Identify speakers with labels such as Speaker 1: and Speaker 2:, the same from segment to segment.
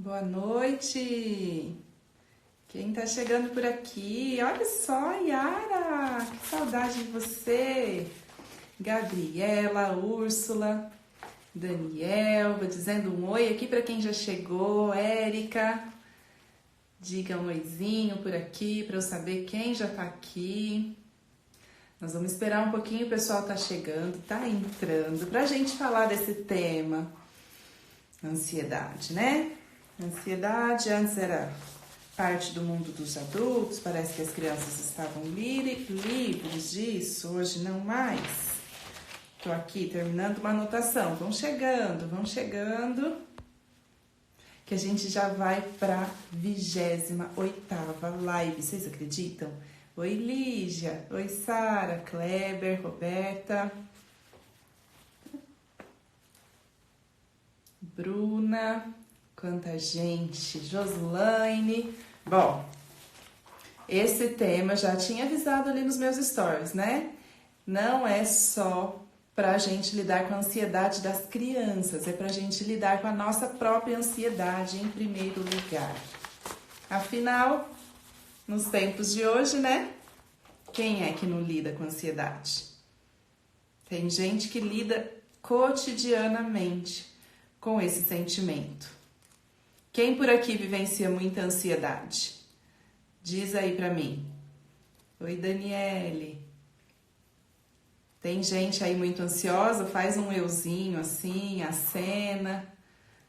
Speaker 1: Boa noite! Quem tá chegando por aqui? Olha só, Yara! Que saudade de você! Gabriela, Úrsula, Daniel, vou dizendo um oi aqui para quem já chegou, Érica. Diga um oizinho por aqui para eu saber quem já tá aqui. Nós vamos esperar um pouquinho, o pessoal tá chegando, tá entrando, pra gente falar desse tema. Ansiedade, né? Ansiedade antes era parte do mundo dos adultos, parece que as crianças estavam livres disso, hoje não mais. Tô aqui terminando uma anotação, vão chegando, que a gente já vai pra 28ª live, vocês acreditam? Oi Lígia, oi Sara, Kleber, Roberta, Bruna, quanta gente, Joslaine. Bom, esse tema eu já tinha avisado ali nos meus stories, né? Não é só pra gente lidar com a ansiedade das crianças, é pra gente lidar com a nossa própria ansiedade em primeiro lugar. Afinal, nos tempos de hoje, né? Quem é que não lida com ansiedade? Tem gente que lida cotidianamente com esse sentimento. Quem por aqui vivencia muita ansiedade? Diz aí pra mim. Oi, Daniele. Tem gente aí muito ansiosa? Faz um euzinho assim, acena.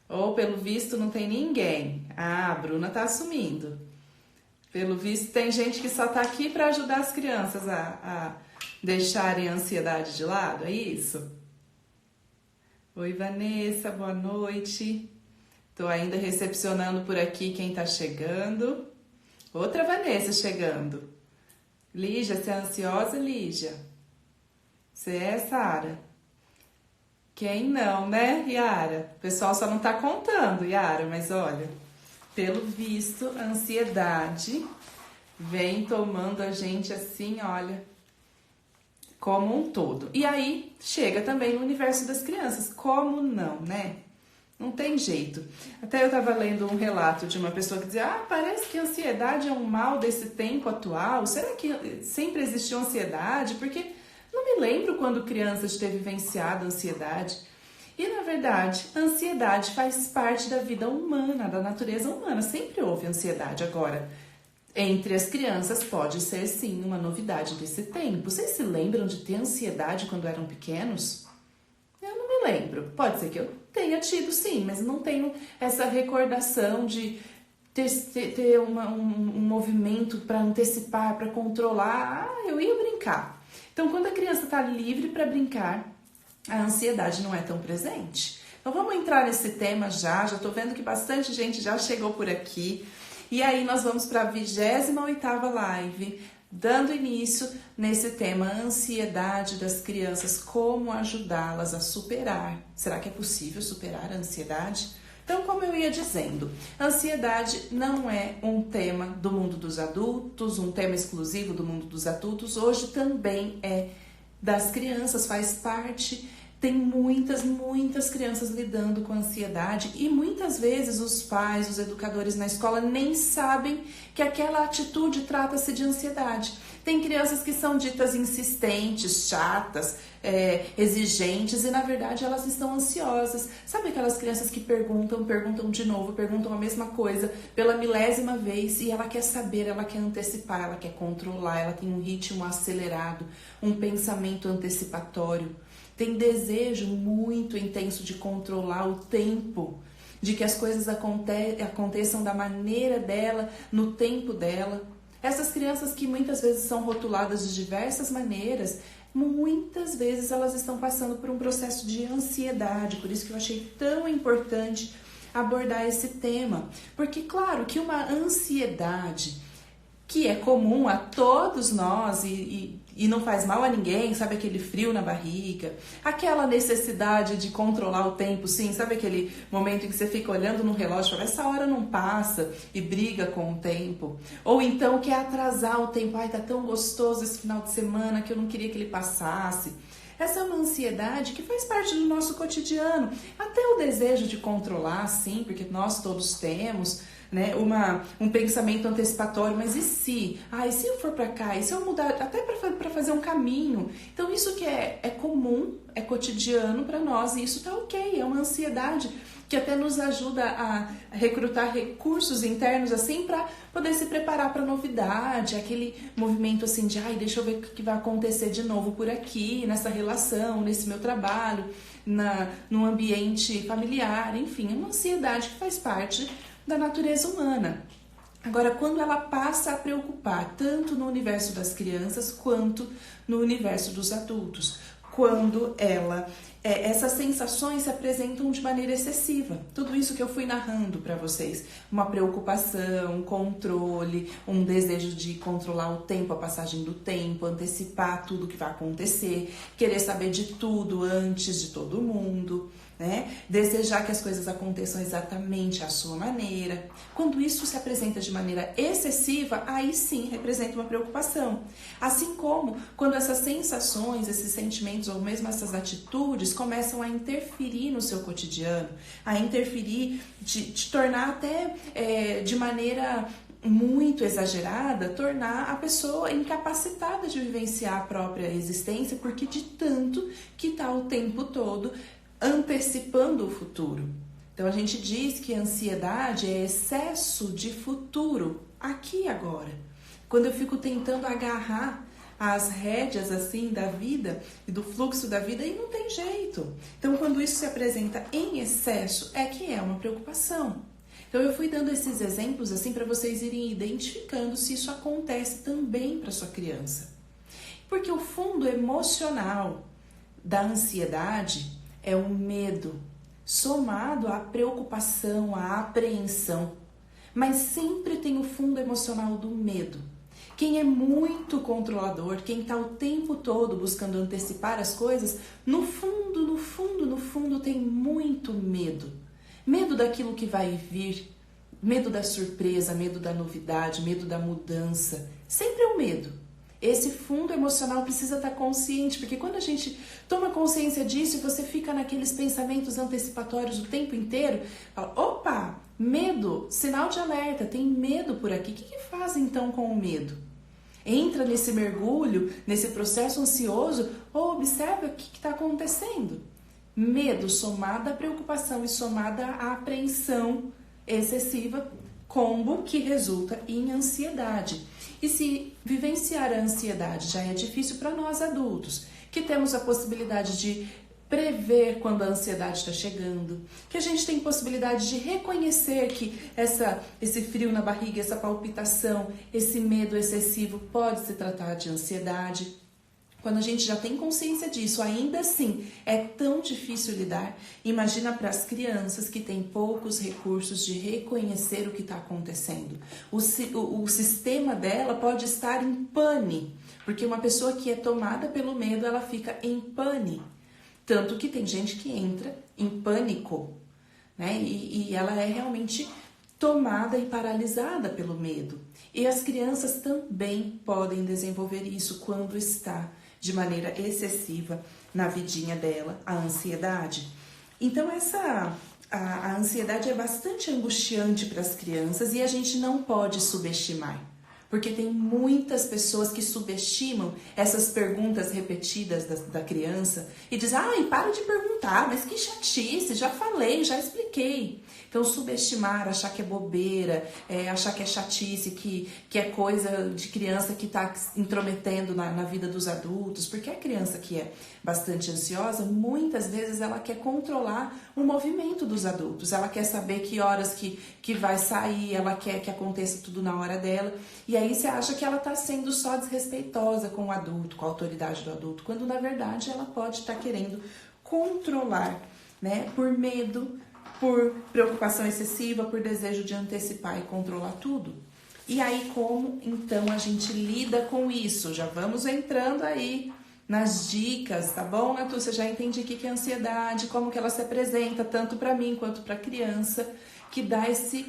Speaker 1: Ou pelo visto não tem ninguém. Ah, a Bruna tá assumindo. Pelo visto tem gente que só tá aqui pra ajudar as crianças a deixarem a ansiedade de lado, é isso? Oi, Vanessa, boa noite. Tô ainda recepcionando por aqui quem tá chegando. Outra Vanessa chegando. Lígia, você é ansiosa, Lígia? Você é, Sara? Quem não, né, Yara? O pessoal só não tá contando, Yara, mas olha, pelo visto, a ansiedade vem tomando a gente assim, olha, como um todo. E aí, chega também no universo das crianças. Como não, né? Não tem jeito. Até eu estava lendo um relato de uma pessoa que dizia: parece que a ansiedade é um mal desse tempo atual. Será que sempre existiu ansiedade? Porque não me lembro quando criança de ter vivenciado a ansiedade. E, na verdade, a ansiedade faz parte da vida humana, da natureza humana. Sempre houve ansiedade. Agora, entre as crianças pode ser, sim, uma novidade desse tempo. Vocês se lembram de ter ansiedade quando eram pequenos? Eu não me lembro. Pode ser que eu tenha tido, sim, mas não tenho essa recordação de ter um movimento para antecipar, para controlar. Eu ia brincar. Então, quando a criança está livre para brincar, a ansiedade não é tão presente. Então, vamos entrar nesse tema já. Já estou vendo que bastante gente já chegou por aqui. E aí, nós vamos para a 28ª live, dando início nesse tema, ansiedade das crianças, como ajudá-las a superar. Será que é possível superar a ansiedade? Então, como eu ia dizendo, a ansiedade não é um tema do mundo dos adultos, um tema exclusivo do mundo dos adultos, hoje também é das crianças, faz parte. Tem muitas crianças lidando com ansiedade e muitas vezes os pais, os educadores na escola nem sabem que aquela atitude trata-se de ansiedade. Tem crianças que são ditas insistentes, chatas, exigentes e na verdade elas estão ansiosas. Sabe aquelas crianças que perguntam de novo, perguntam a mesma coisa pela milésima vez e ela quer saber, ela quer antecipar, ela quer controlar, ela tem um ritmo acelerado, um pensamento antecipatório. Tem desejo muito intenso de controlar o tempo, de que as coisas aconteçam da maneira dela, no tempo dela. Essas crianças que muitas vezes são rotuladas de diversas maneiras, muitas vezes elas estão passando por um processo de ansiedade. Por isso que eu achei tão importante abordar esse tema. Porque, claro, que uma ansiedade que é comum a todos nós e não faz mal a ninguém, sabe, aquele frio na barriga, aquela necessidade de controlar o tempo, sim, sabe aquele momento em que você fica olhando no relógio e fala, essa hora não passa e briga com o tempo, ou então quer atrasar o tempo, ai, tá tão gostoso esse final de semana que eu não queria que ele passasse. Essa é uma ansiedade que faz parte do nosso cotidiano. Até o desejo de controlar, sim, porque nós todos temos, né, um pensamento antecipatório, mas e se? E se eu for para cá? E se eu mudar até para fazer um caminho? Então isso que é comum, é cotidiano para nós e isso tá ok, é uma ansiedade que até nos ajuda a recrutar recursos internos assim para poder se preparar para novidade, aquele movimento assim de deixa eu ver o que vai acontecer de novo por aqui, nessa relação, nesse meu trabalho, no ambiente familiar, enfim, é uma ansiedade que faz parte da natureza humana. Agora, quando ela passa a preocupar tanto no universo das crianças quanto no universo dos adultos, quando essas sensações se apresentam de maneira excessiva. Tudo isso que eu fui narrando para vocês, uma preocupação, um controle, um desejo de controlar o tempo, a passagem do tempo, antecipar tudo que vai acontecer, querer saber de tudo antes de todo mundo, né? Desejar que as coisas aconteçam exatamente à sua maneira. Quando isso se apresenta de maneira excessiva, aí sim representa uma preocupação. Assim como quando essas sensações, esses sentimentos ou mesmo essas atitudes começam a interferir no seu cotidiano, a interferir, te tornar até de maneira muito exagerada, tornar a pessoa incapacitada de vivenciar a própria existência, porque de tanto que está o tempo todo antecipando o futuro. Então a gente diz que a ansiedade é excesso de futuro, aqui e agora. Quando eu fico tentando agarrar as rédeas assim da vida e do fluxo da vida, e não tem jeito. Então quando isso se apresenta em excesso, é que é uma preocupação. Então eu fui dando esses exemplos assim para vocês irem identificando se isso acontece também para sua criança. Porque o fundo emocional da ansiedade é o medo, somado à preocupação, à apreensão. Mas sempre tem o fundo emocional do medo. Quem é muito controlador, quem está o tempo todo buscando antecipar as coisas, no fundo tem muito medo. Medo daquilo que vai vir, medo da surpresa, medo da novidade, medo da mudança. Sempre é o medo. Esse fundo emocional precisa estar consciente, porque quando a gente toma consciência disso e você fica naqueles pensamentos antecipatórios o tempo inteiro, fala, opa, medo, sinal de alerta, tem medo por aqui. O que faz então com o medo? Entra nesse mergulho, nesse processo ansioso, ou observa o que está acontecendo. Medo somado à preocupação e somada à apreensão excessiva, combo que resulta em ansiedade. E se vivenciar a ansiedade já é difícil para nós adultos, que temos a possibilidade de prever quando a ansiedade está chegando, que a gente tem possibilidade de reconhecer que esse frio na barriga, essa palpitação, esse medo excessivo pode se tratar de ansiedade. Quando a gente já tem consciência disso, ainda assim é tão difícil lidar. Imagina para as crianças que têm poucos recursos de reconhecer o que está acontecendo. O sistema dela pode estar em pane, porque uma pessoa que é tomada pelo medo, ela fica em pane. Tanto que tem gente que entra em pânico, né? E ela é realmente tomada e paralisada pelo medo. E as crianças também podem desenvolver isso quando está de maneira excessiva na vidinha dela, a ansiedade. Então a ansiedade é bastante angustiante para as crianças e a gente não pode subestimar. Porque tem muitas pessoas que subestimam essas perguntas repetidas da criança e dizem, para de perguntar, mas que chatice, já falei, já expliquei. Então subestimar, achar que é bobeira, achar que é chatice, que é coisa de criança que está intrometendo na vida dos adultos, porque a criança que é bastante ansiosa, muitas vezes ela quer controlar o movimento dos adultos, ela quer saber que horas que vai sair, ela quer que aconteça tudo na hora dela, e aí você acha que ela está sendo só desrespeitosa com o adulto, com a autoridade do adulto, quando na verdade ela pode estar querendo controlar, né, por medo, por preocupação excessiva, por desejo de antecipar e controlar tudo. E aí como então a gente lida com isso? Já vamos entrando aí nas dicas, tá bom, Natu? Você já entendi o que é ansiedade, como que ela se apresenta, tanto para mim quanto para a criança, que dá esse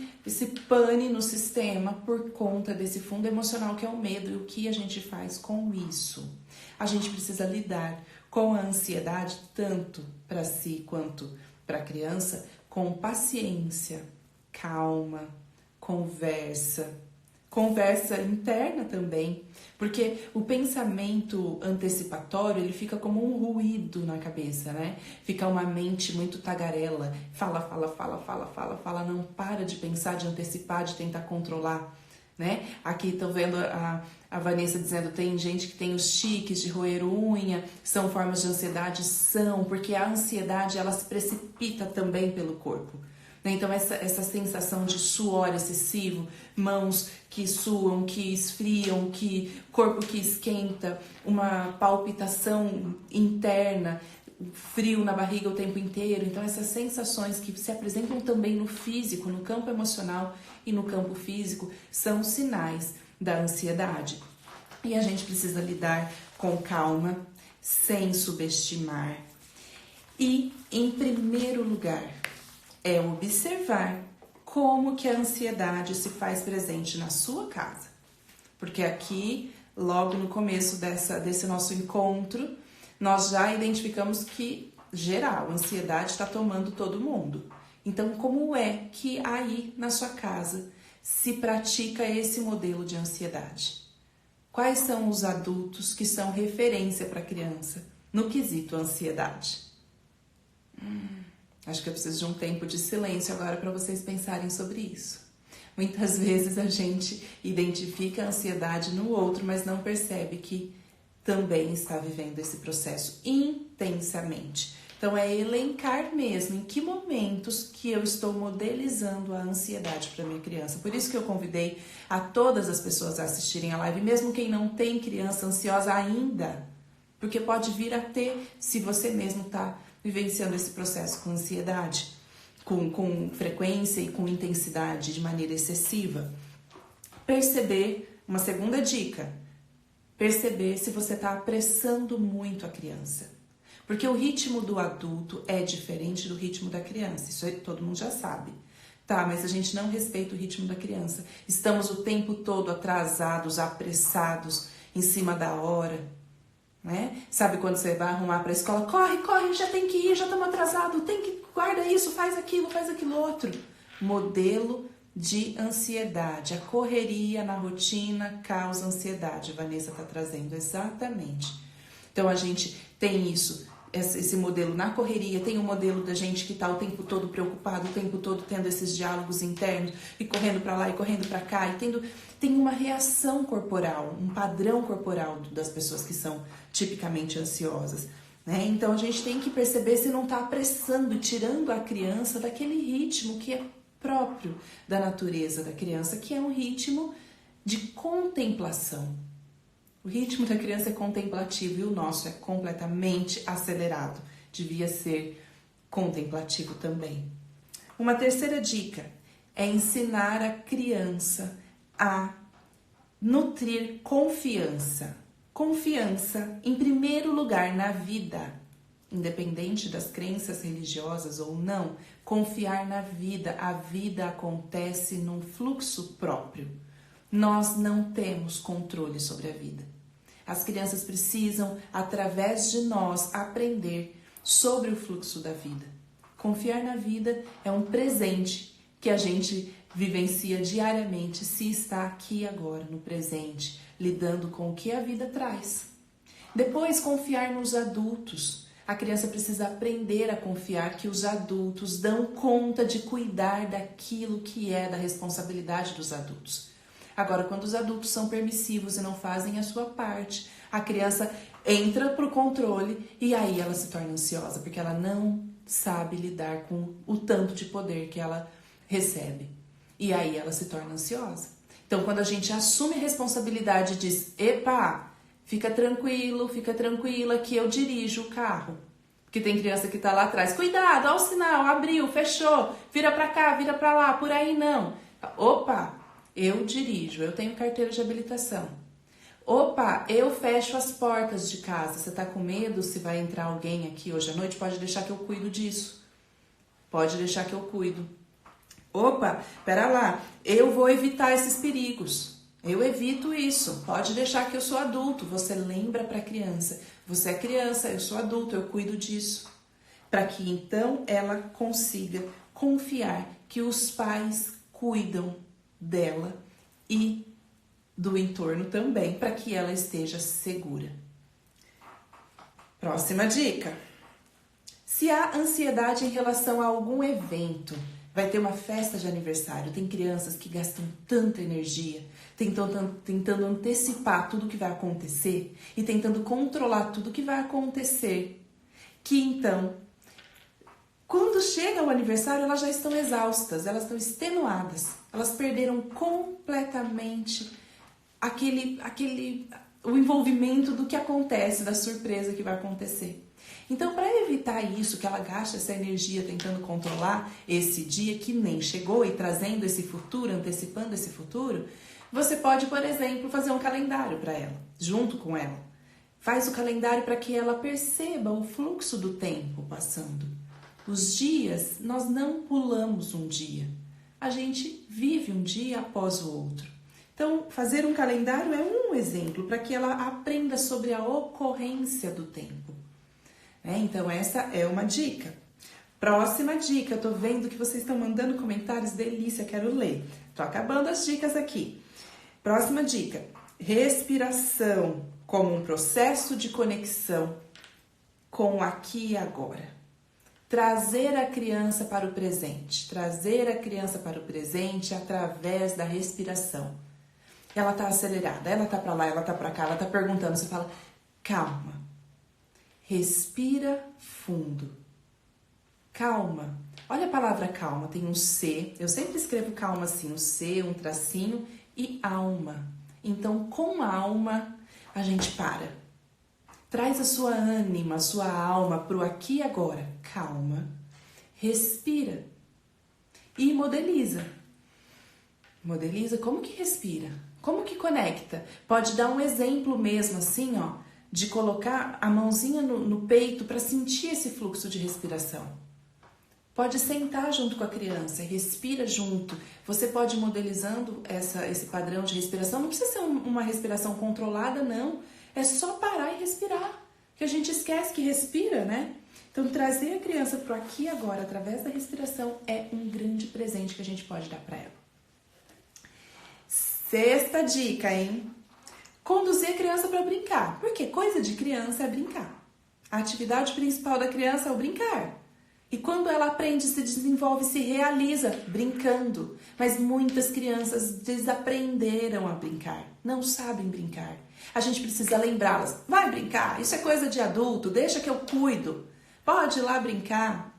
Speaker 1: pane no sistema por conta desse fundo emocional que é o medo e o que a gente faz com isso. A gente precisa lidar com a ansiedade, tanto para si quanto para a criança, com paciência, calma, conversa interna também, porque o pensamento antecipatório, ele fica como um ruído na cabeça, né? Fica uma mente muito tagarela, fala, não para de pensar, de antecipar, de tentar controlar, né? Aqui estão vendo a Vanessa dizendo, tem gente que tem os tiques de roer unha, são formas de ansiedade? São, porque a ansiedade, ela se precipita também pelo corpo. Então essa sensação de suor excessivo, mãos que suam, que esfriam, corpo que esquenta, uma palpitação interna, frio na barriga o tempo inteiro. Então essas sensações que se apresentam também no físico, no campo emocional e no campo físico, são sinais da ansiedade. E a gente precisa lidar com calma, sem subestimar. E, em primeiro lugar, é observar como que a ansiedade se faz presente na sua casa. Porque aqui, logo no começo desse nosso encontro, nós já identificamos que, geral, a ansiedade está tomando todo mundo. Então, como é que aí na sua casa se pratica esse modelo de ansiedade? Quais são os adultos que são referência para a criança no quesito ansiedade? Acho que eu preciso de um tempo de silêncio agora para vocês pensarem sobre isso. Muitas vezes a gente identifica a ansiedade no outro, mas não percebe que também está vivendo esse processo intensamente. Então é elencar mesmo em que momentos que eu estou modelizando a ansiedade para minha criança. Por isso que eu convidei a todas as pessoas a assistirem a live, mesmo quem não tem criança ansiosa ainda, porque pode vir a ter se você mesmo está vivenciando esse processo com ansiedade, com frequência e com intensidade de maneira excessiva. Perceber, uma segunda dica, perceber se você está apressando muito a criança. Porque o ritmo do adulto é diferente do ritmo da criança, isso todo mundo já sabe. Tá, mas a gente não respeita o ritmo da criança. Estamos o tempo todo atrasados, apressados, em cima da hora. Né? Sabe quando você vai arrumar para a escola? Corre, já tem que ir, já estamos atrasados, guarda isso, faz aquilo outro. Modelo de ansiedade. A correria na rotina causa ansiedade. A Vanessa está trazendo exatamente. Então a gente tem isso, esse modelo na correria, tem o modelo da gente que está o tempo todo preocupado, o tempo todo tendo esses diálogos internos e correndo para lá e correndo para cá e tem uma reação corporal, um padrão corporal das pessoas que são tipicamente ansiosas, né? Então a gente tem que perceber se não está apressando e tirando a criança daquele ritmo que é próprio da natureza da criança, que é um ritmo de contemplação. O ritmo da criança é contemplativo e o nosso é completamente acelerado. Devia ser contemplativo também. Uma terceira dica é ensinar a criança a nutrir confiança. Confiança, em primeiro lugar, na vida. Independente das crenças religiosas ou não, confiar na vida. A vida acontece num fluxo próprio. Nós não temos controle sobre a vida. As crianças precisam, através de nós, aprender sobre o fluxo da vida. Confiar na vida é um presente que a gente vivencia diariamente se está aqui agora, no presente, lidando com o que a vida traz. Depois, confiar nos adultos. A criança precisa aprender a confiar que os adultos dão conta de cuidar daquilo que é da responsabilidade dos adultos. Agora, quando os adultos são permissivos e não fazem a sua parte, a criança entra para o controle e aí ela se torna ansiosa, porque ela não sabe lidar com o tanto de poder que ela recebe. E aí ela se torna ansiosa. Então, quando a gente assume a responsabilidade e diz, epa, fica tranquilo, fica tranquila que eu dirijo o carro. Porque tem criança que tá lá atrás, cuidado, olha o sinal, abriu, fechou, vira pra cá, vira pra lá, por aí não. Opa, eu dirijo, eu tenho carteira de habilitação. Opa, eu fecho as portas de casa. Você tá com medo se vai entrar alguém aqui hoje à noite? Pode deixar que eu cuido disso. Pode deixar que eu cuido. Opa, pera lá, eu vou evitar esses perigos. Eu evito isso. Pode deixar que eu sou adulto. Você lembra para a criança. Você é criança, eu sou adulto, eu cuido disso. Para que então ela consiga confiar que os pais cuidam dela e do entorno também, para que ela esteja segura. Próxima dica. Se há ansiedade em relação a algum evento, vai ter uma festa de aniversário, tem crianças que gastam tanta energia, tentando antecipar tudo que vai acontecer e tentando controlar tudo que vai acontecer, que então, quando chega o aniversário, elas já estão exaustas, elas estão extenuadas, elas perderam completamente o envolvimento do que acontece, da surpresa que vai acontecer. Então, para evitar isso, que ela gaste essa energia tentando controlar esse dia que nem chegou e trazendo esse futuro, antecipando esse futuro, você pode, por exemplo, fazer um calendário para ela, junto com ela. Faz o calendário para que ela perceba o fluxo do tempo passando. Os dias, nós não pulamos um dia. A gente vive um dia após o outro. Então, fazer um calendário é um exemplo para que ela aprenda sobre a ocorrência do tempo. Então, essa é uma dica. Próxima dica, eu tô vendo que vocês estão mandando comentários, delícia, quero ler. Tô acabando as dicas aqui. Próxima dica, respiração como um processo de conexão com o aqui e agora. Trazer a criança para o presente, através da respiração. Ela tá acelerada, ela tá para lá, ela tá para cá, ela tá perguntando, você fala, calma. Respira fundo. Calma. Olha a palavra calma, tem um C. Eu sempre escrevo calma assim, um C, um tracinho e alma. Então, com a alma, a gente para. Traz a sua ânima, a sua alma pro aqui e agora. Calma. Respira. E modeliza. Modeliza como que respira? Como que conecta? Pode dar um exemplo mesmo assim, ó. De colocar a mãozinha no peito para sentir esse fluxo de respiração. Pode sentar junto com a criança, respira junto. Você pode ir modelizando esse padrão de respiração. Não precisa ser uma respiração controlada, não. É só parar e respirar. Que a gente esquece que respira, né? Então, trazer a criança para o aqui e agora, através da respiração, é um grande presente que a gente pode dar para ela. Sexta dica, hein? Conduzir a criança para brincar. Porque coisa de criança é brincar. A atividade principal da criança é o brincar. E quando ela aprende, se desenvolve, se realiza brincando. Mas muitas crianças desaprenderam a brincar. Não sabem brincar. A gente precisa lembrá-las. Vai brincar, isso é coisa de adulto, deixa que eu cuido. Pode ir lá brincar.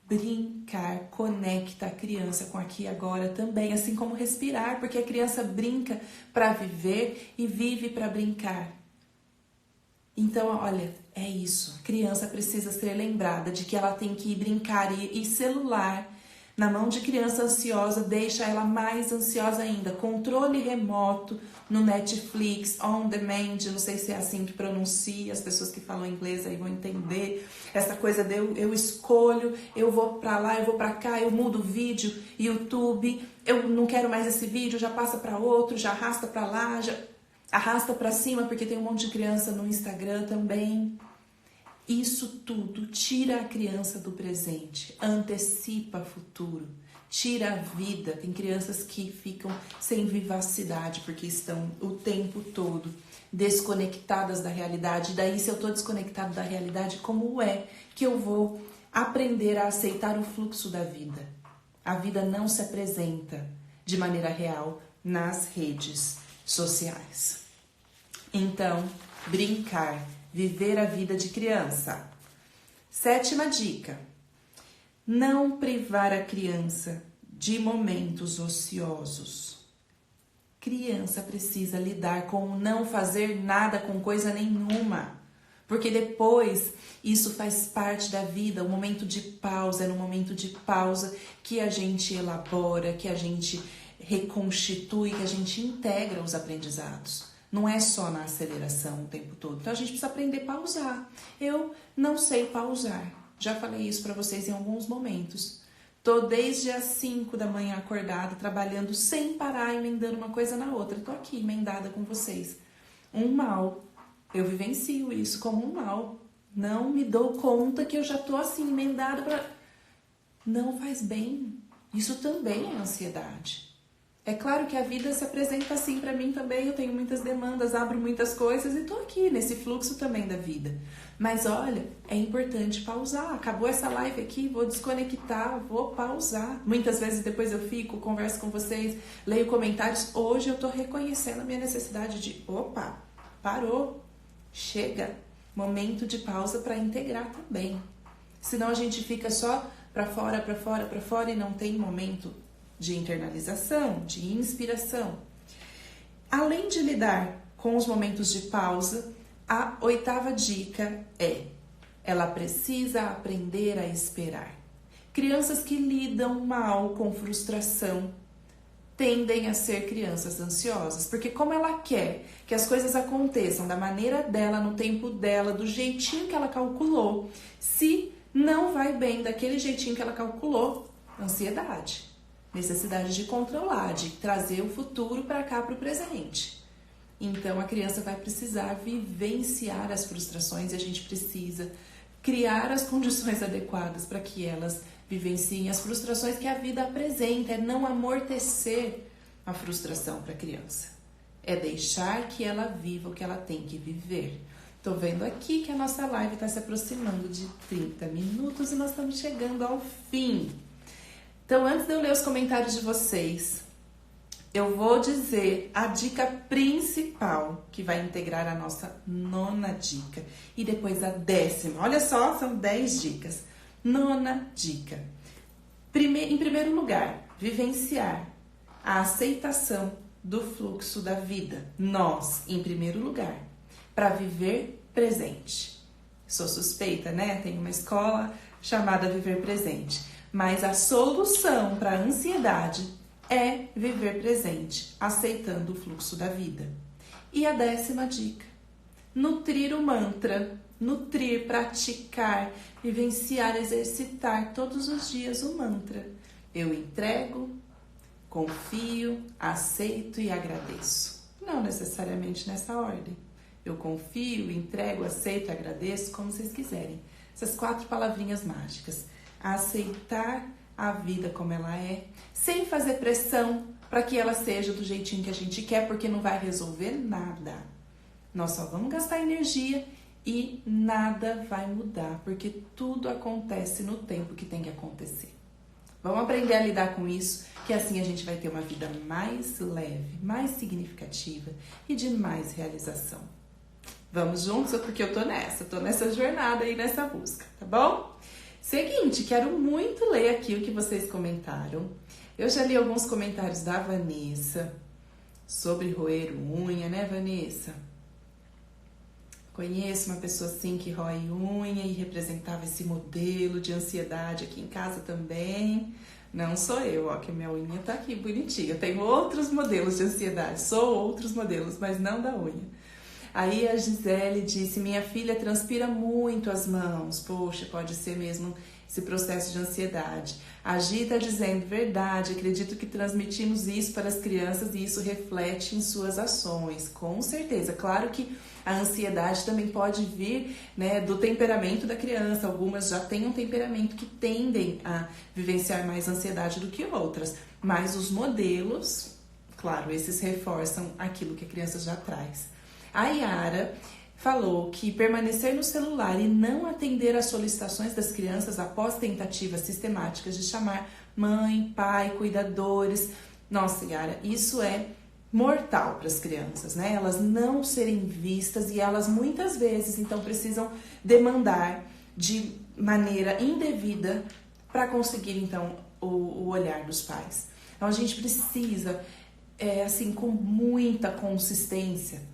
Speaker 1: Brincar conecta a criança com aqui e agora também, assim como respirar, porque a criança brinca para viver e vive para brincar. Então, olha, é isso. A criança precisa ser lembrada de que ela tem que ir brincar e celular na mão de criança ansiosa deixa ela mais ansiosa ainda. Controle remoto no Netflix, on demand, não sei se é assim que pronuncia, as pessoas que falam inglês aí vão entender. Essa coisa de eu escolho, eu vou pra lá, eu vou pra cá, eu mudo o vídeo, YouTube, eu não quero mais esse vídeo, já passa pra outro, já arrasta pra lá, já arrasta pra cima, porque tem um monte de criança no Instagram também. Isso tudo tira a criança do presente, antecipa o futuro, tira a vida. Tem crianças que ficam sem vivacidade porque estão o tempo todo desconectadas da realidade. Daí, se eu estou desconectado da realidade, como é que eu vou aprender a aceitar o fluxo da vida? A vida não se apresenta de maneira real nas redes sociais. Então, brincar. Viver a vida de criança. Sétima dica. Não privar a criança de momentos ociosos. Criança precisa lidar com o não fazer nada com coisa nenhuma. Porque depois isso faz parte da vida, o momento de pausa. É no momento de pausa que a gente elabora, que a gente reconstitui, que a gente integra os aprendizados. Não é só na aceleração o tempo todo. Então, a gente precisa aprender a pausar. Eu não sei pausar. Já falei isso para vocês em alguns momentos. Tô desde as 5 da manhã acordada, trabalhando sem parar, emendando uma coisa na outra. Tô aqui emendada com vocês. Um mal. Eu vivencio isso como um mal. Não me dou conta que eu já tô assim, emendada pra... Não faz bem. Isso também é ansiedade. É claro que a vida se apresenta assim pra mim também. Eu tenho muitas demandas, abro muitas coisas e tô aqui nesse fluxo também da vida. Mas olha, é importante pausar. Acabou essa live aqui, vou desconectar, vou pausar. Muitas vezes depois eu fico, converso com vocês, leio comentários. Hoje eu tô reconhecendo a minha necessidade de, opa, parou, chega. Momento de pausa para integrar também. Senão a gente fica só para fora e não tem momento de internalização, de inspiração. Além de lidar com os momentos de pausa, a 8ª dica é: ela precisa aprender a esperar. Crianças que lidam mal com frustração tendem a ser crianças ansiosas, porque como ela quer que as coisas aconteçam da maneira dela, no tempo dela, do jeitinho que ela calculou, se não vai bem daquele jeitinho que ela calculou, ansiedade, necessidade de controlar, de trazer o futuro para cá, para o presente. Então a criança vai precisar vivenciar as frustrações e a gente precisa criar as condições adequadas para que elas vivenciem as frustrações que a vida apresenta. É não amortecer a frustração para a criança. É deixar que ela viva o que ela tem que viver. Tô vendo aqui que a nossa live está se aproximando de 30 minutos e nós estamos chegando ao fim. Então, antes de eu ler os comentários de vocês, eu vou dizer a dica principal que vai integrar a nossa 9ª dica e depois a 10ª. Olha só, são 10 dicas. 9ª dica. Em primeiro lugar, vivenciar a aceitação do fluxo da vida. Nós, em primeiro lugar, para viver presente. Sou suspeita, né? Tem uma escola chamada Viver Presente. Mas a solução para a ansiedade é viver presente, aceitando o fluxo da vida. E a 10ª dica: nutrir o mantra, nutrir, praticar, vivenciar, exercitar todos os dias o mantra. Eu entrego, confio, aceito e agradeço. Não necessariamente nessa ordem. Eu confio, entrego, aceito, agradeço, como vocês quiserem. Essas 4 palavrinhas mágicas. Aceitar a vida como ela é, sem fazer pressão para que ela seja do jeitinho que a gente quer, porque não vai resolver nada. Nós só vamos gastar energia e nada vai mudar, porque tudo acontece no tempo que tem que acontecer. Vamos aprender a lidar com isso, que assim a gente vai ter uma vida mais leve, mais significativa e de mais realização. Vamos juntos, porque eu tô nessa jornada aí, nessa busca, tá bom? Seguinte, quero muito ler aqui o que vocês comentaram. Eu já li alguns comentários da Vanessa sobre roer unha, né, Vanessa? Conheço uma pessoa assim que rói unha e representava esse modelo de ansiedade aqui em casa também. Não sou eu, ó, que minha unha tá aqui bonitinha. Eu tenho outros modelos de ansiedade, sou outros modelos, mas não da unha. Aí a Gisele disse: minha filha transpira muito as mãos. Poxa, pode ser mesmo esse processo de ansiedade. A Gi está dizendo: verdade, acredito que transmitimos isso para as crianças e isso reflete em suas ações. Com certeza. Claro que a ansiedade também pode vir, né, do temperamento da criança. Algumas já têm um temperamento que tendem a vivenciar mais ansiedade do que outras. Mas os modelos, claro, esses reforçam aquilo que a criança já traz. A Yara falou que permanecer no celular e não atender às solicitações das crianças após tentativas sistemáticas de chamar mãe, pai, cuidadores. Nossa, Yara, isso é mortal para as crianças, né? Elas não serem vistas e elas muitas vezes, então, precisam demandar de maneira indevida para conseguir, então, o olhar dos pais. Então, a gente precisa, assim, com muita consistência,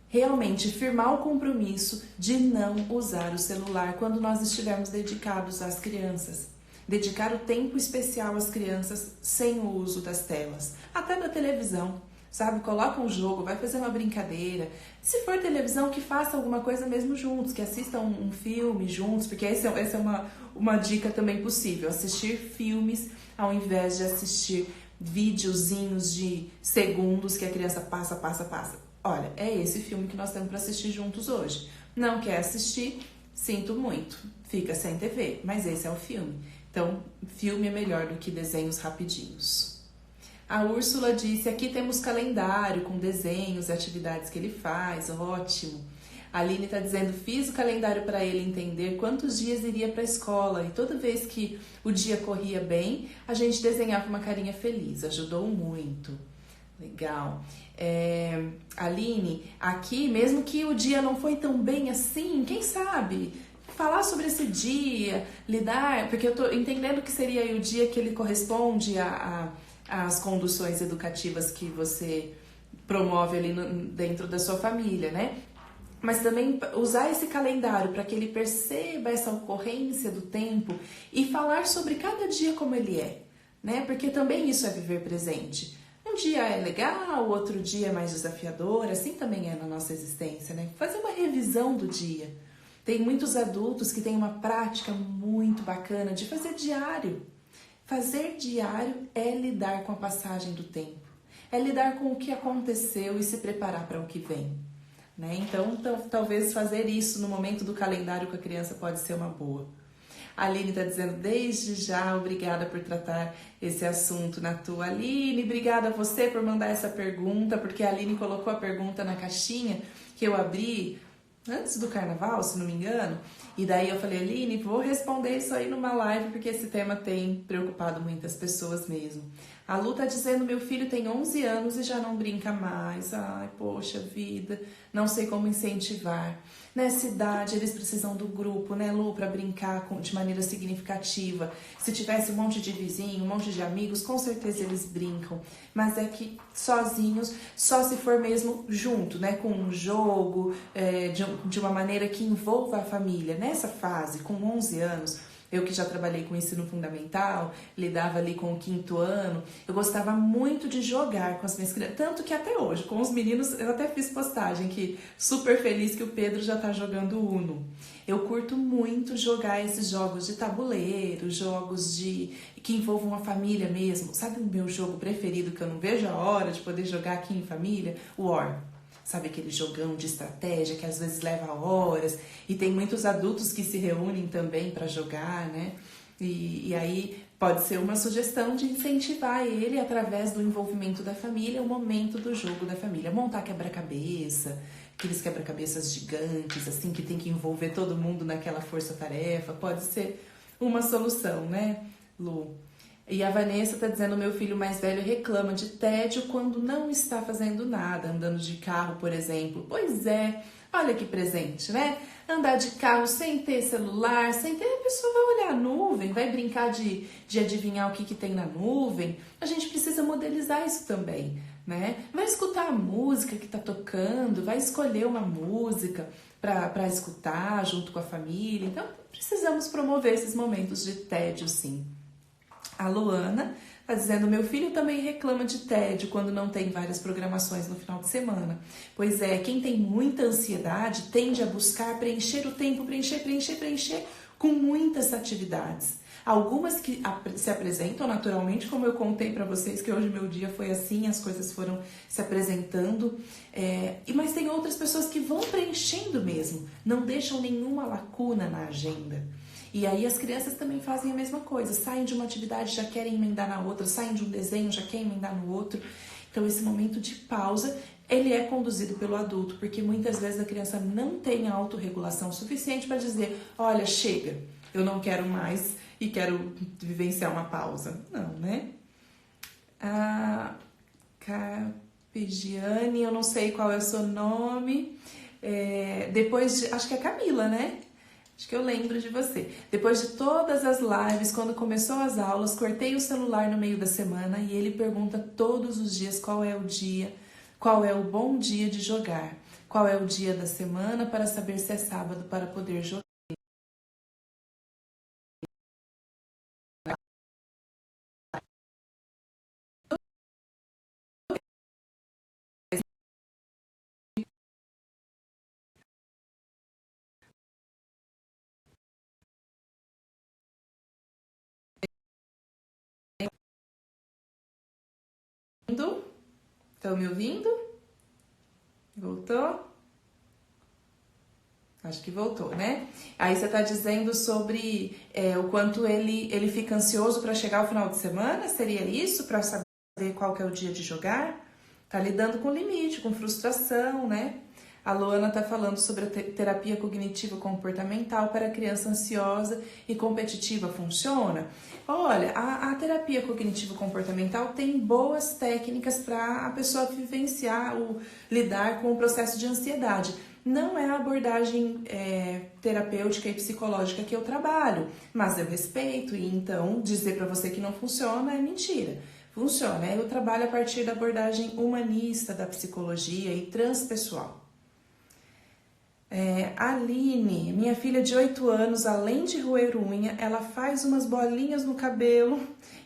Speaker 1: realmente firmar o compromisso de não usar o celular quando nós estivermos dedicados às crianças. Dedicar o tempo especial às crianças sem o uso das telas. Até na televisão. sabe? Coloca um jogo, vai fazer uma brincadeira. Se for televisão, que faça alguma coisa mesmo juntos, que assistam um filme juntos, porque essa é uma dica também possível, assistir filmes ao invés de assistir videozinhos de segundos que a criança passa, passa, passa. Olha, é esse filme que nós temos para assistir juntos hoje. Não quer assistir? Sinto muito, fica sem TV, mas esse é o filme. Então, filme é melhor do que desenhos rapidinhos. A Úrsula disse, aqui temos calendário com desenhos e atividades que ele faz, ótimo. A Aline está dizendo, fiz o calendário para ele entender quantos dias iria para a escola e toda vez que o dia corria bem, a gente desenhava uma carinha feliz, ajudou muito. Legal. Aline, aqui, mesmo que o dia não foi tão bem assim, quem sabe falar sobre esse dia, lidar, porque eu tô entendendo que seria aí o dia que ele corresponde às conduções educativas que você promove ali dentro da sua família, né? Mas também usar esse calendário para que ele perceba essa ocorrência do tempo e falar sobre cada dia como ele é, né? Porque também isso é viver presente. Um dia é legal, outro dia é mais desafiador, assim também é na nossa existência, né? Fazer uma revisão do dia. Tem muitos adultos que têm uma prática muito bacana de fazer diário. Fazer diário é lidar com a passagem do tempo, é lidar com o que aconteceu e se preparar para o que vem, né? Então, talvez fazer isso no momento do calendário com a criança pode ser uma boa. A Aline está dizendo, desde já, obrigada por tratar esse assunto na tua. Aline, obrigada a você por mandar essa pergunta, porque a Aline colocou a pergunta na caixinha que eu abri antes do carnaval, se não me engano, e daí eu falei, Aline, vou responder isso aí numa live, porque esse tema tem preocupado muitas pessoas mesmo. A Lu tá dizendo, meu filho tem 11 anos e já não brinca mais. Ai, poxa vida, não sei como incentivar. Nessa idade, eles precisam do grupo, né, Lu, para brincar de maneira significativa. Se tivesse um monte de vizinho, um monte de amigos, com certeza eles brincam. Mas é que sozinhos, só se for mesmo junto, né, com um jogo, de uma maneira que envolva a família. Nessa fase, com 11 anos, eu que já trabalhei com ensino fundamental, lidava ali com o 5º ano, eu gostava muito de jogar com as minhas crianças, tanto que até hoje, com os meninos, eu até fiz postagem que super feliz que o Pedro já tá jogando Uno. Eu curto muito jogar esses jogos de tabuleiro, jogos que envolvam a família mesmo. Sabe o meu jogo preferido que eu não vejo a hora de poder jogar aqui em família? War. Sabe aquele jogão de estratégia que às vezes leva horas e tem muitos adultos que se reúnem também para jogar, né? E aí pode ser uma sugestão de incentivar ele através do envolvimento da família, o momento do jogo da família. Montar quebra-cabeça, aqueles quebra-cabeças gigantes, assim, que tem que envolver todo mundo naquela força-tarefa, pode ser uma solução, né, Lu? E a Vanessa tá dizendo, meu filho mais velho reclama de tédio quando não está fazendo nada, andando de carro, por exemplo. Pois é, olha que presente, né? Andar de carro sem ter celular, sem ter... A pessoa vai olhar a nuvem, vai brincar de adivinhar o que tem na nuvem. A gente precisa modelizar isso também, né? Vai escutar a música que tá tocando, vai escolher uma música para escutar junto com a família. Então, precisamos promover esses momentos de tédio, sim. A Luana está dizendo, meu filho também reclama de tédio quando não tem várias programações no final de semana. Pois é, quem tem muita ansiedade tende a buscar preencher o tempo, preencher com muitas atividades. Algumas que se apresentam naturalmente, como eu contei para vocês que hoje meu dia foi assim, as coisas foram se apresentando. Mas tem outras pessoas que vão preenchendo mesmo, não deixam nenhuma lacuna na agenda. E aí as crianças também fazem a mesma coisa, saem de uma atividade, já querem emendar na outra, saem de um desenho, já querem emendar no outro. Então esse momento de pausa, ele é conduzido pelo adulto, porque muitas vezes a criança não tem a autorregulação suficiente para dizer, olha, chega, eu não quero mais e quero vivenciar uma pausa. Não, né? A Carpegiani, eu não sei qual é o seu nome, acho que é Camila, né? Acho que eu lembro de você. Depois de todas as lives, quando começou as aulas, cortei o celular no meio da semana e ele pergunta todos os dias qual é o dia, qual é o bom dia de jogar, qual é o dia da semana para saber se é sábado para poder jogar. Estão me ouvindo? Voltou? Acho que voltou, né? Aí você tá dizendo sobre o quanto ele fica ansioso para chegar ao final de semana? Seria isso? Para saber qual que é o dia de jogar? Tá lidando com limite, com frustração, né? A Luana tá falando sobre a terapia cognitivo-comportamental para criança ansiosa e competitiva. Funciona? Olha, a terapia cognitivo-comportamental tem boas técnicas para a pessoa vivenciar, lidar com o processo de ansiedade. Não é a abordagem terapêutica e psicológica que eu trabalho, mas eu respeito, e então dizer para você que não funciona é mentira. Funciona, eu trabalho a partir da abordagem humanista da psicologia e transpessoal. Aline, minha filha de 8 anos, além de roer unha, ela faz umas bolinhas no cabelo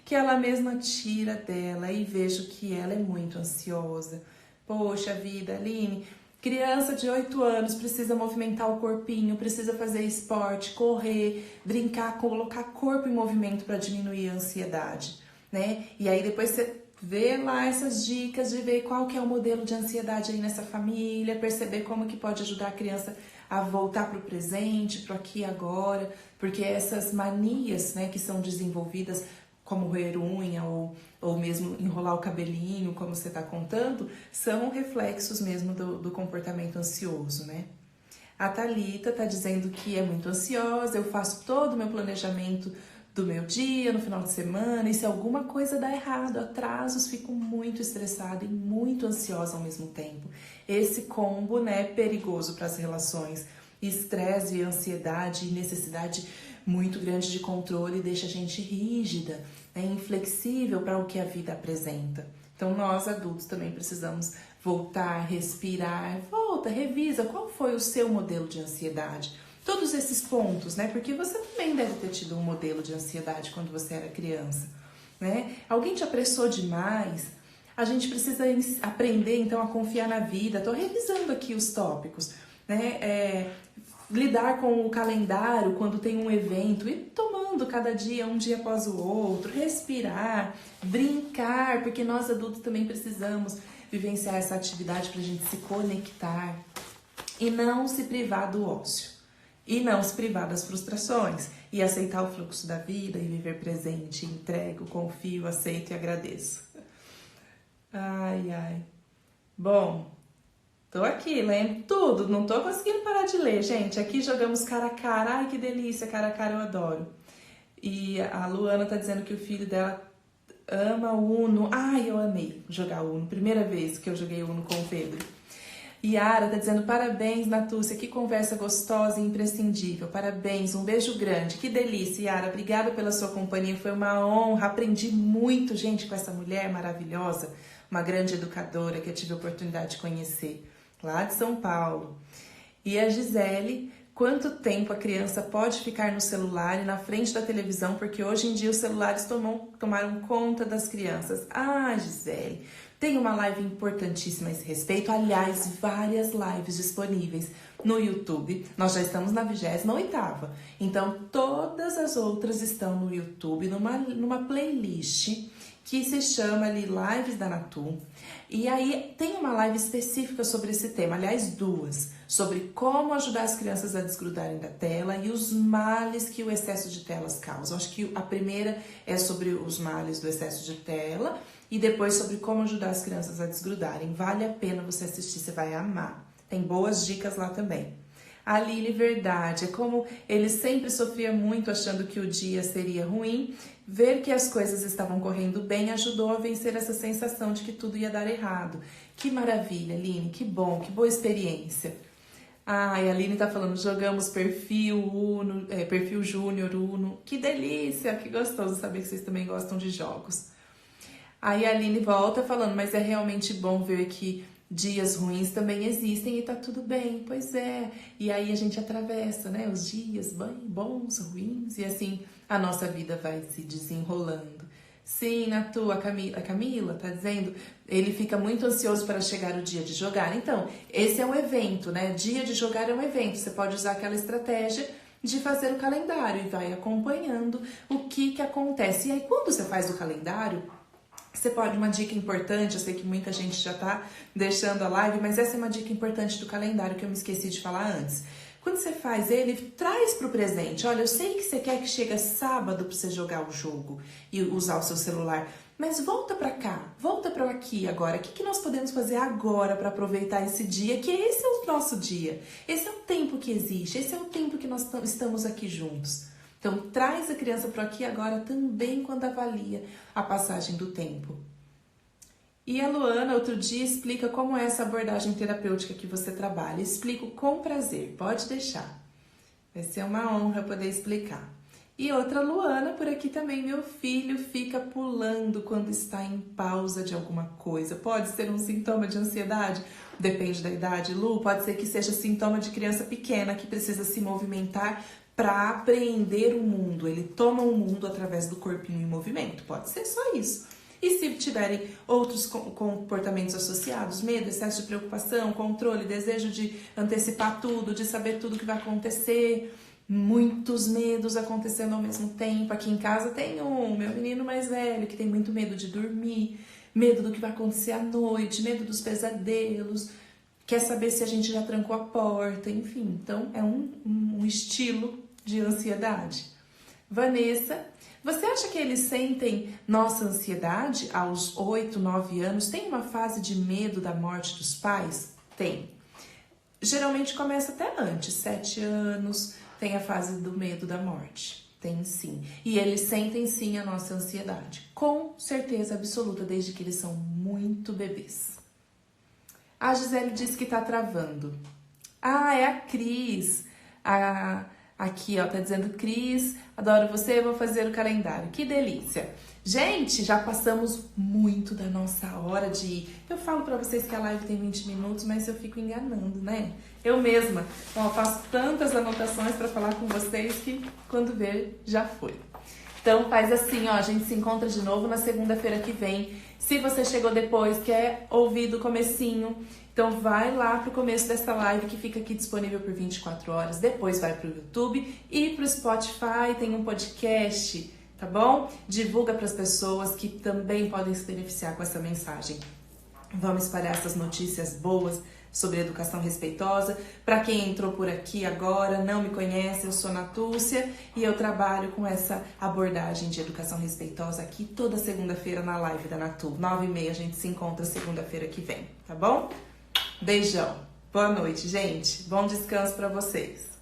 Speaker 1: que ela mesma tira dela e vejo que ela é muito ansiosa. Poxa vida, Aline... Criança de 8 anos precisa movimentar o corpinho, precisa fazer esporte, correr, brincar, colocar corpo em movimento para diminuir a ansiedade, né? E aí depois você vê lá essas dicas de ver qual que é o modelo de ansiedade aí nessa família, perceber como que pode ajudar a criança a voltar para o presente, para o aqui e agora, porque essas manias, né, que são desenvolvidas como roer unha ou mesmo enrolar o cabelinho, como você está contando, são reflexos mesmo do comportamento ansioso, né? A Thalita está dizendo que é muito ansiosa, eu faço todo o meu planejamento do meu dia, no final de semana, e se alguma coisa dá errado, atrasos, fico muito estressada e muito ansiosa ao mesmo tempo. Esse combo, né, é perigoso para as relações. Estresse, ansiedade e necessidade muito grande de controle deixa a gente rígida, né, inflexível para o que a vida apresenta. Então nós adultos também precisamos voltar, respirar, volta, revisa qual foi o seu modelo de ansiedade. Todos esses pontos, né? Porque você também deve ter tido um modelo de ansiedade quando você era criança, né? Alguém te apressou demais? A gente precisa aprender então a confiar na vida. Tô revisando aqui os tópicos, né? Lidar com o calendário quando tem um evento e tomando cada dia, um dia após o outro, respirar, brincar, porque nós adultos também precisamos vivenciar essa atividade para a gente se conectar e não se privar do ócio, e não se privar das frustrações, e aceitar o fluxo da vida e viver presente, entrego, confio, aceito e agradeço. Ai, ai. Bom... Tô aqui, lendo tudo, não tô conseguindo parar de ler, gente. Aqui jogamos cara a cara, ai que delícia, cara a cara eu adoro. E a Luana tá dizendo que o filho dela ama o Uno. Ai, eu amei jogar Uno, primeira vez que eu joguei Uno com o Pedro. Yara tá dizendo parabéns, Natúcia, que conversa gostosa e imprescindível. Parabéns, um beijo grande, que delícia, Yara. Obrigada pela sua companhia, foi uma honra. Aprendi muito, gente, com essa mulher maravilhosa, uma grande educadora que eu tive a oportunidade de conhecer, lá de São Paulo. E a Gisele, quanto tempo a criança pode ficar no celular e na frente da televisão, porque hoje em dia os celulares tomaram conta das crianças. Ah, Gisele, tem uma live importantíssima a esse respeito, aliás, várias lives disponíveis no YouTube. Nós já estamos na 28ª, então todas as outras estão no YouTube, numa playlist que se chama ali Lives da Natu. E aí tem uma live específica sobre esse tema, aliás, duas, sobre como ajudar as crianças a desgrudarem da tela e os males que o excesso de telas causa. Acho que a primeira é sobre os males do excesso de tela e depois sobre como ajudar as crianças a desgrudarem. Vale a pena você assistir, você vai amar. Tem boas dicas lá também. A Lili, verdade, é como ele sempre sofria muito achando que o dia seria ruim, ver que as coisas estavam correndo bem ajudou a vencer essa sensação de que tudo ia dar errado. Que maravilha, Aline, que bom, que boa experiência. Ai, a Aline tá falando, jogamos perfil Uno, perfil Júnior Uno, que delícia, que gostoso saber que vocês também gostam de jogos. Aí a Aline volta falando, mas é realmente bom ver que dias ruins também existem e tá tudo bem, pois é. E aí a gente atravessa, né, os dias bons, ruins, e assim a nossa vida vai se desenrolando. Sim, Natu, a Camila tá dizendo, ele fica muito ansioso para chegar o dia de jogar. Então, esse é um evento, né? Dia de jogar é um evento. Você pode usar aquela estratégia de fazer o calendário e vai acompanhando o que acontece. E aí, quando você faz o calendário, Você pode, uma dica importante, eu sei que muita gente já tá deixando a live, mas essa é uma dica importante do calendário que eu me esqueci de falar antes. Quando você faz ele, traz pro presente. Olha, eu sei que você quer que chegue sábado pra você jogar o jogo e usar o seu celular, mas volta pra cá, volta pra aqui agora. O que nós podemos fazer agora para aproveitar esse dia, que esse é o nosso dia. Esse é o tempo que existe, esse é o tempo que nós estamos aqui juntos. Então, traz a criança para aqui agora também quando avalia a passagem do tempo. E a Luana, outro dia, explica como é essa abordagem terapêutica que você trabalha. Explico com prazer, pode deixar. Vai ser uma honra poder explicar. E outra Luana, por aqui também, meu filho fica pulando quando está em pausa de alguma coisa. Pode ser um sintoma de ansiedade? Depende da idade, Lu. Pode ser que seja sintoma de criança pequena que precisa se movimentar para apreender o mundo. Ele toma o mundo através do corpinho em movimento. Pode ser só isso. E se tiverem outros comportamentos associados, medo, excesso de preocupação, controle, desejo de antecipar tudo, de saber tudo que vai acontecer, muitos medos acontecendo ao mesmo tempo. Aqui em casa tem meu menino mais velho, que tem muito medo de dormir, medo do que vai acontecer à noite, medo dos pesadelos, quer saber se a gente já trancou a porta, enfim. Então, é um estilo de ansiedade. Vanessa, você acha que eles sentem nossa ansiedade aos 8, 9 anos? Tem uma fase de medo da morte dos pais? Tem. Geralmente começa até antes, 7 anos, tem a fase do medo da morte. Tem sim. E eles sentem sim a nossa ansiedade. Com certeza absoluta, desde que eles são muito bebês. A Gisele disse que tá travando. Ah, é a Cris. Aqui, ó, tá dizendo: Cris, adoro você, vou fazer o calendário. Que delícia! Gente, já passamos muito da nossa hora de ir. Eu falo pra vocês que a live tem 20 minutos, mas eu fico enganando, né? Eu mesma, ó, faço tantas anotações pra falar com vocês que quando ver, já foi. Então faz assim, ó, a gente se encontra de novo na segunda-feira que vem. Se você chegou depois, quer ouvir do comecinho, então vai lá pro começo dessa live que fica aqui disponível por 24 horas. Depois vai pro YouTube e pro Spotify, tem um podcast, tá bom? Divulga pras pessoas que também podem se beneficiar com essa mensagem. Vamos espalhar essas notícias boas sobre educação respeitosa. Para quem entrou por aqui agora, não me conhece, eu sou Natúcia e eu trabalho com essa abordagem de educação respeitosa aqui toda segunda-feira na live da Natu. 9h30 a gente se encontra segunda-feira que vem, tá bom? Beijão. Boa noite, gente. Bom descanso para vocês.